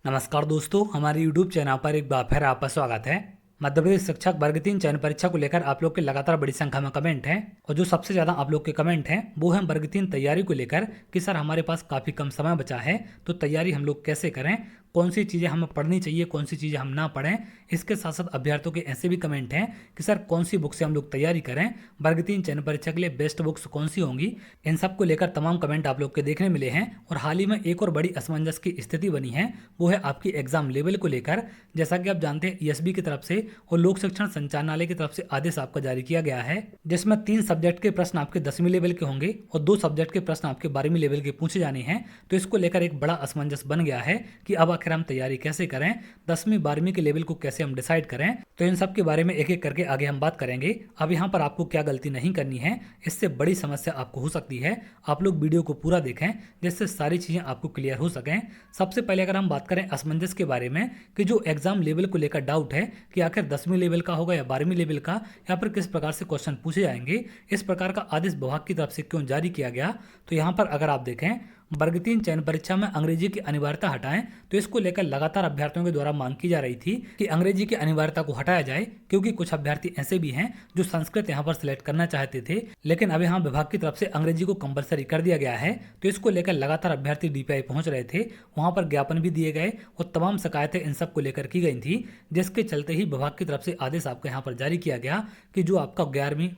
नमस्कार दोस्तों, हमारे YouTube चैनल पर एक बार फिर आपका स्वागत है। मध्य प्रदेश शिक्षक वर्ग 3 चयन परीक्षा को लेकर आप लोग के लगातार बड़ी संख्या में कमेंट हैं और जो सबसे ज़्यादा आप लोग के कमेंट हैं वो है वर्ग 3 तैयारी को लेकर कि सर हमारे पास काफ़ी कम समय बचा है तो तैयारी हम लोग कैसे करें, कौन सी चीज़ें हमें पढ़नी चाहिए, कौन सी चीज़ें हम ना पढ़ें। इसके साथ साथ अभ्यर्थियों के ऐसे भी कमेंट हैं कि सर कौन सी बुक से हम लोग तैयारी करें, वर्ग 3 चयन परीक्षा के लिए बेस्ट बुक्स कौन सी होंगी। इन सब को लेकर तमाम कमेंट आप लोग के देखने मिले हैं और हाल ही में एक और बड़ी असमंजस की स्थिति बनी है, वो है आपकी एग्जाम लेवल को लेकर। जैसा कि आप जानते हैं ईएसबी की तरफ से और लोक शिक्षण संचालनालय की तरफ से आदेश आपका जारी किया गया है, जिसमें 3 सब्जेक्ट के प्रश्न आपके 10वीं लेवल के होंगे और 2 सब्जेक्ट के प्रश्न आपके 12वीं लेवल के पूछे जाने हैं। तो इसको लेकर एक बड़ा असमंजस बन गया है कि अब आखिर हम तैयारी कैसे करें, 10वीं 12वीं के लेवल को कैसे हम डिसाइड करें। तो इन सब के बारे में एक एक करके आगे हम बात करेंगे। अब यहाँ पर आपको क्या गलती नहीं करनी है, इससे बड़ी समस्या आपको हो सकती है। आप लोग वीडियो को पूरा देखें जिससे सारी चीज़ें आपको क्लियर हो सकें। सबसे पहले अगर हम बात करें असमंजस के बारे में कि जो एग्जाम लेवल को लेकर डाउट है कि आखिर 10वीं लेवल का होगा या 12वीं लेवल का, या फिर किस प्रकार से क्वेश्चन पूछे जाएंगे, इस प्रकार का आदेश विभाग की तरफ से क्यों जारी किया गया। तो यहाँ पर अगर आप देखें वर्ग 3 चयन परीक्षा में अंग्रेजी की अनिवार्यता हटाएं, तो इसको लेकर लगातार अभ्यर्थियों के द्वारा मांग की जा रही थी कि अंग्रेजी की अनिवार्यता को हटाया जाए, क्योंकि कुछ अभ्यर्थी ऐसे भी हैं जो संस्कृत यहाँ पर सिलेक्ट करना चाहते थे, लेकिन अब यहाँ विभाग की तरफ से अंग्रेजी को कंपलसरी कर दिया गया है। तो इसको लेकर लगातार अभ्यर्थी डीपीआई पहुंच रहे थे, वहां पर ज्ञापन भी दिए गए और तमाम शिकायतें इन सब को लेकर की गई थी, जिसके चलते ही विभाग की तरफ से आदेश आपको यहाँ पर जारी किया गया कि जो आपका 11वीं,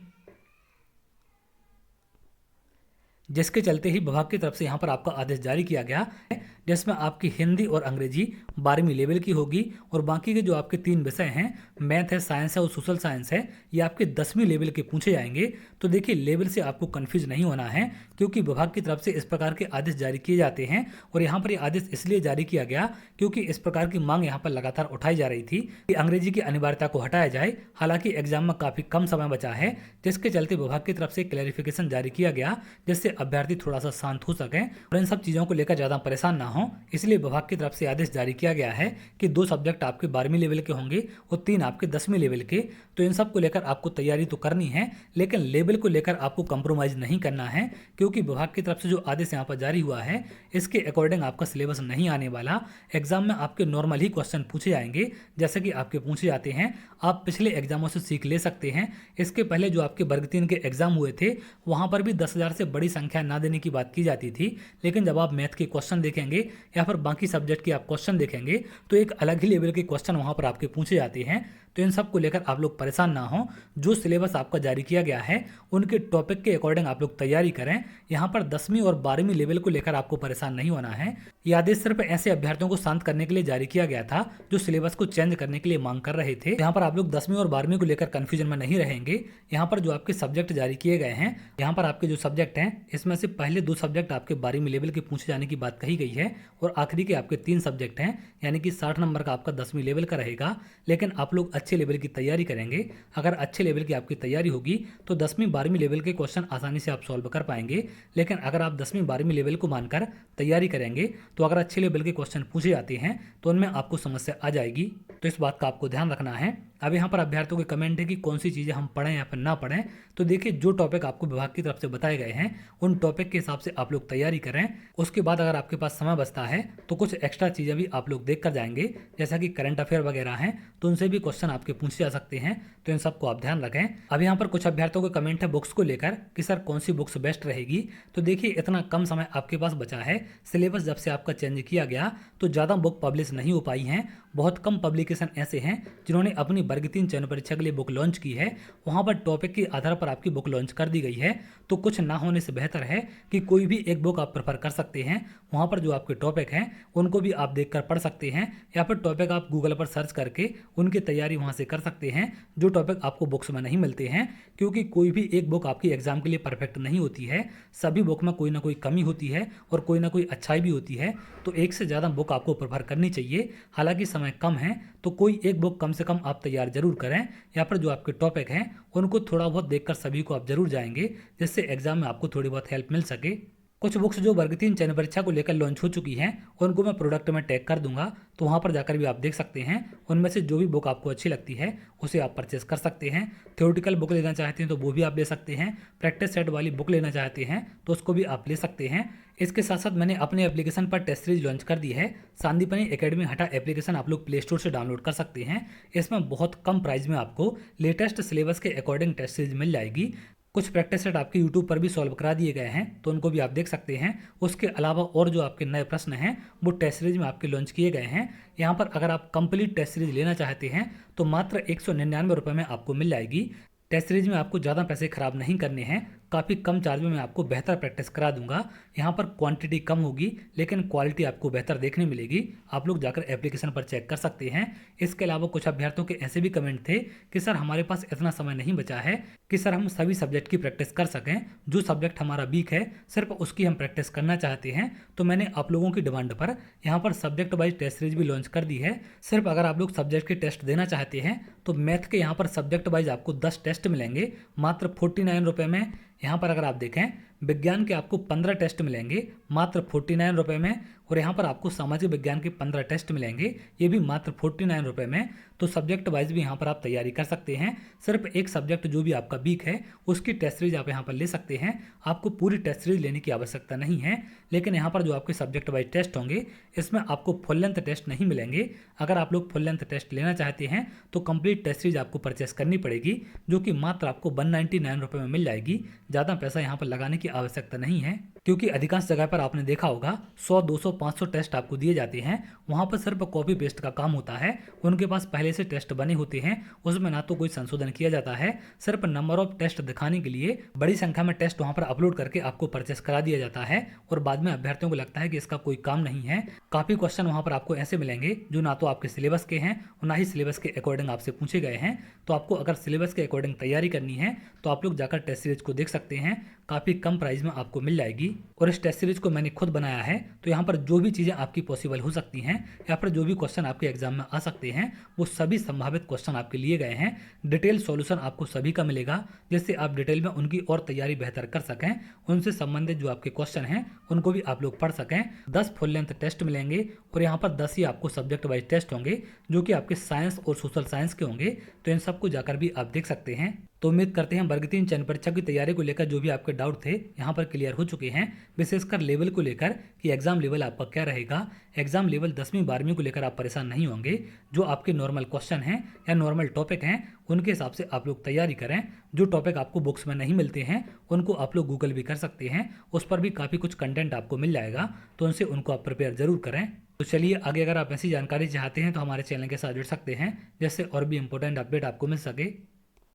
जिसके चलते ही विभाग की तरफ से यहाँ पर आपका आदेश जारी किया गया है, जिसमें आपकी हिंदी और अंग्रेजी 12वीं लेवल की होगी और बाकी के जो आपके 3 विषय हैं, मैथ है, साइंस है और सोशल साइंस है, ये आपके 10वीं लेवल के पूछे जाएंगे। तो देखिए लेवल से आपको कंफ्यूज नहीं होना है, क्योंकि विभाग की तरफ से इस प्रकार के आदेश जारी किए जाते हैं और यहाँ पर ये आदेश इसलिए जारी किया गया क्योंकि इस प्रकार की मांग यहाँ पर लगातार उठाई जा रही थी कि अंग्रेजी की अनिवार्यता को हटाया जाए। हालांकि एग्जाम में काफ़ी कम समय बचा है, जिसके चलते विभाग की तरफ से क्लैरिफिकेशन जारी किया गया, जिससे अभ्यर्थी थोड़ा सा शांत हो सकें और इन सब चीज़ों को लेकर ज़्यादा परेशान ना हो। इसलिए विभाग की तरफ से आदेश जारी किया गया है कि 2 सब्जेक्ट आपके 12वीं लेवल के होंगे और 3 आपके 10वीं लेवल के। तो इन सब को लेकर आपको तैयारी तो करनी है, लेकिन लेवल को लेकर आपको कंप्रोमाइज़ नहीं करना है, क्योंकि विभाग की तरफ से जो आदेश यहाँ पर जारी हुआ है इसके अकॉर्डिंग आपका सिलेबस नहीं आने वाला। एग्जाम में आपके नॉर्मल ही क्वेश्चन पूछे जाएंगे जैसे कि आपके पूछे जाते हैं, आप पिछले एग्जामों से सीख ले सकते हैं। इसके पहले जो आपके वर्ग 3 के एग्जाम हुए थे वहाँ पर भी 10,000 से बड़ी संख्या ना देने की बात की जाती थी, लेकिन जब आप मैथ के क्वेश्चन देखेंगे या फिर बाकी सब्जेक्ट के आप क्वेश्चन देखेंगे तो एक अलग ही लेवल के क्वेश्चन वहाँ पर आपके पूछे जाते हैं। तो इन सब को लेकर आप लोग परेशान ना हो, जो सिलेबस आपका जारी किया गया है उनके टॉपिक के अकॉर्डिंग आप लोग तैयारी करें। यहाँ पर 10वीं और 12वीं लेवल को लेकर आपको परेशान नहीं होना है। ये आदेश सिर्फ ऐसे अभ्यर्थियों को शांत करने के लिए जारी किया गया था जो सिलेबस को चेंज करने के लिए मांग कर रहे थे। यहाँ पर आप लोग 10वीं और 12वीं को लेकर कंफ्यूजन में नहीं रहेंगे। यहाँ पर जो आपके सब्जेक्ट जारी किए गए हैं, यहाँ पर आपके जो सब्जेक्ट हैं इसमें से पहले 2 सब्जेक्ट आपके 12वीं लेवल के पूछे जाने की बात कही गई है और आखिरी के आपके 3 सब्जेक्ट हैं, यानी कि 60 नंबर का आपका 10वीं लेवल का रहेगा। लेकिन आप लोग अच्छे लेवल की तैयारी करेंगे, अगर अच्छे लेवल की आपकी तैयारी होगी तो 10वीं 12वीं लेवल के क्वेश्चन आसानी से आप सॉल्व कर पाएंगे। लेकिन अगर आप 10वीं 12वीं लेवल को मानकर तैयारी करेंगे तो अगर अच्छे लेवल के क्वेश्चन पूछे जाते हैं तो उनमें आपको समस्या आ जाएगी। तो इस बात का आपको ध्यान रखना है। अब यहाँ पर अभ्यर्थियों के कमेंट है कि कौन सी चीज़ें हम पढ़ें या फिर ना पढ़ें। तो देखिए जो टॉपिक आपको विभाग की तरफ से बताए गए हैं उन टॉपिक के हिसाब से आप लोग तैयारी करें। उसके बाद अगर आपके पास समय बचता है तो कुछ एक्स्ट्रा चीज़ें भी आप लोग देख कर जाएंगे, जैसा कि करंट अफेयर वगैरह हैं, तो उनसे भी क्वेश्चन आपके पूछे जा सकते हैं। तो इन सबको आप ध्यान रखें। अब यहाँ पर कुछ अभ्यर्थियों के कमेंट है बुक्स को लेकर कि सर कौन सी बुक्स बेस्ट रहेगी। तो देखिए इतना कम समय आपके पास बचा है, सिलेबस जब से आपका चेंज किया गया तो ज़्यादा बुक पब्लिश नहीं हो पाई हैं। बहुत कम पब्लिकेशन ऐसे हैं जिन्होंने अपनी वर्ग 3 चयन परीक्षा के लिए बुक लॉन्च की है, वहाँ पर टॉपिक के आधार पर आपकी बुक लॉन्च कर दी गई है। तो कुछ ना होने से बेहतर है कि कोई भी एक बुक आप प्रेफर कर सकते हैं। वहाँ पर जो आपके टॉपिक हैं उनको भी आप देखकर पढ़ सकते हैं, या फिर टॉपिक आप गूगल पर सर्च करके उनकी तैयारी वहाँ से कर सकते हैं, जो टॉपिक आपको बुक्स में नहीं मिलते हैं। क्योंकि कोई भी एक बुक आपकी एग्जाम के लिए परफेक्ट नहीं होती है, सभी बुक में कोई ना कोई कमी होती है और कोई ना कोई अच्छाई भी होती है। तो एक से ज़्यादा बुक आपको प्रेफर करनी चाहिए। हालांकि समय कम है तो कोई एक बुक कम से कम आप तैयार जरूर करें, या फिर जो आपके टॉपिक हैं उनको थोड़ा बहुत देखकर सभी को आप जरूर जाएंगे, जिससे एग्जाम में आपको थोड़ी बहुत हेल्प मिल सके। कुछ बुक्स जो वर्ग 3 चयन परीक्षा को लेकर लॉन्च हो चुकी हैं उनको मैं प्रोडक्ट में टैग कर दूंगा, तो वहां पर जाकर भी आप देख सकते हैं। उनमें से जो भी बुक आपको अच्छी लगती है उसे आप परचेस कर सकते हैं। थ्योरेटिकल बुक लेना चाहते हैं तो वो भी आप ले सकते हैं। प्रैक्टिस सेट वाली बुक लेना चाहते हैं तो उसको भी आप ले सकते हैं। इसके साथ साथ मैंने अपने एप्लीकेशन पर टेस्ट सीरीज लॉन्च कर दी है। सांदीपनी एकेडमी हटा एप्लीकेशन आप लोग प्ले स्टोर से डाउनलोड कर सकते हैं। इसमें बहुत कम प्राइस में आपको लेटेस्ट सिलेबस के अकॉर्डिंग टेस्ट सीरीज मिल जाएगी। कुछ प्रैक्टिस सेट आपके यूट्यूब पर भी सॉल्व करा दिए गए हैं तो उनको भी आप देख सकते हैं। उसके अलावा और जो आपके नए प्रश्न हैं वो टेस्ट सीरीज में आपके लॉन्च किए गए हैं। यहाँ पर अगर आप कंप्लीट टेस्ट सीरीज लेना चाहते हैं तो मात्र 199 रुपये में आपको मिल जाएगी। टेस्ट सीरीज में आपको ज़्यादा पैसे खराब नहीं करने हैं, काफ़ी कम चार्ज में मैं आपको बेहतर प्रैक्टिस करा दूंगा। यहाँ पर क्वांटिटी कम होगी लेकिन क्वालिटी आपको बेहतर देखने मिलेगी। आप लोग जाकर एप्लीकेशन पर चेक कर सकते हैं। इसके अलावा कुछ अभ्यर्थियों के ऐसे भी कमेंट थे कि सर हमारे पास इतना समय नहीं बचा है कि सर हम सभी सब्जेक्ट की प्रैक्टिस कर सकें। जो सब्जेक्ट हमारा वीक है सिर्फ उसकी हम प्रैक्टिस करना चाहते हैं। तो मैंने आप लोगों की डिमांड पर यहाँ पर सब्जेक्ट वाइज टेस्ट सीरीज भी लॉन्च कर दी है। सिर्फ अगर आप लोग सब्जेक्ट के टेस्ट देना चाहते हैं तो मैथ के यहाँ पर सब्जेक्ट वाइज आपको 10 टेस्ट मिलेंगे मात्र 49 रुपये में। यहाँ पर अगर आप देखें विज्ञान के आपको 15 टेस्ट मिलेंगे मात्र 49 रुपये में, और यहाँ पर आपको सामाजिक विज्ञान के 15 टेस्ट मिलेंगे ये भी मात्र 49 रुपये में। तो सब्जेक्ट वाइज भी यहाँ पर आप तैयारी कर सकते हैं। सिर्फ एक सब्जेक्ट जो भी आपका वीक है उसकी टेस्ट सीरीज आप यहाँ पर ले सकते हैं। आपको पूरी टेस्ट सीरीज लेने की आवश्यकता नहीं है, लेकिन यहाँ पर जो आपके सब्जेक्ट वाइज टेस्ट होंगे इसमें आपको फुल लेंथ टेस्ट नहीं मिलेंगे। अगर आप लोग फुल लेंथ टेस्ट लेना चाहते हैं तो कंप्लीट टेस्ट सीरीज आपको परचेस करनी पड़ेगी, जो कि मात्र आपको 199 रुपये में मिल जाएगी। ज़्यादा पैसा यहाँ पर लगाने की आवश्यकता नहीं है, क्योंकि अधिकांश जगह पर आपने देखा होगा 100, 200, 500 टेस्ट आपको दिए जाते हैं। वहाँ पर सिर्फ कॉपी पेस्ट का काम होता है। उनके पास पहले से टेस्ट बने होते हैं, उसमें ना तो कोई संशोधन किया जाता है, सिर्फ नंबर ऑफ टेस्ट दिखाने के लिए बड़ी संख्या में टेस्ट वहाँ पर अपलोड करके आपको परचेस करा दिया जाता है। और बाद में अभ्यर्थियों को लगता है कि इसका कोई काम नहीं है। काफ़ी क्वेश्चन वहाँ पर आपको ऐसे मिलेंगे जो ना तो आपके सिलेबस के हैं और ना ही सिलेबस के अकॉर्डिंग आपसे पूछे गए हैं। तो आपको अगर सिलेबस के अकॉर्डिंग तैयारी करनी है तो आप लोग जाकर टेस्ट सीरीज को देख सकते हैं। काफ़ी कम प्राइस में आपको मिल जाएगी। और इस टेस्ट सीरीज को मैंने खुद बनाया है, तो यहाँ पर जो भी चीज़ें आपकी पॉसिबल हो सकती हैं या फिर जो भी क्वेश्चन आपके एग्जाम में आ सकते हैं वो सभी संभावित क्वेश्चन आपके लिए गए हैं। डिटेल सॉल्यूशन आपको सभी का मिलेगा, जिससे आप डिटेल में उनकी और तैयारी बेहतर कर सकें। उनसे संबंधित जो आपके क्वेश्चन हैं उनको भी आप लोग पढ़ सकें। 10 फुल लेंथ टेस्ट मिलेंगे और यहाँ पर 10 ही आपको सब्जेक्ट वाइज टेस्ट होंगे, जो कि आपके साइंस और सोशल साइंस के होंगे। तो इन सबको जाकर भी आप देख सकते हैं। तो उम्मीद करते हैं वर्ग 3 चयन परीक्षा की तैयारी को लेकर जो भी आपके डाउट थे यहाँ पर क्लियर हो चुके हैं। विशेषकर लेवल को लेकर कि एग्जाम लेवल आपका क्या रहेगा। एग्जाम लेवल 10वीं 12वीं को लेकर आप परेशान नहीं होंगे। जो आपके नॉर्मल क्वेश्चन हैं या नॉर्मल टॉपिक हैं उनके हिसाब से आप लोग तैयारी करें। जो टॉपिक आपको बुक्स में नहीं मिलते हैं उनको आप लोग गूगल भी कर सकते हैं, उस पर भी काफ़ी कुछ कंटेंट आपको मिल जाएगा, तो उनसे उनको आप प्रिपेयर जरूर करें। तो चलिए आगे अगर आप ऐसी जानकारी चाहते हैं तो हमारे चैनल के साथ जुड़ सकते हैं, जिससे और भी इंपॉर्टेंट अपडेट आपको मिल सके।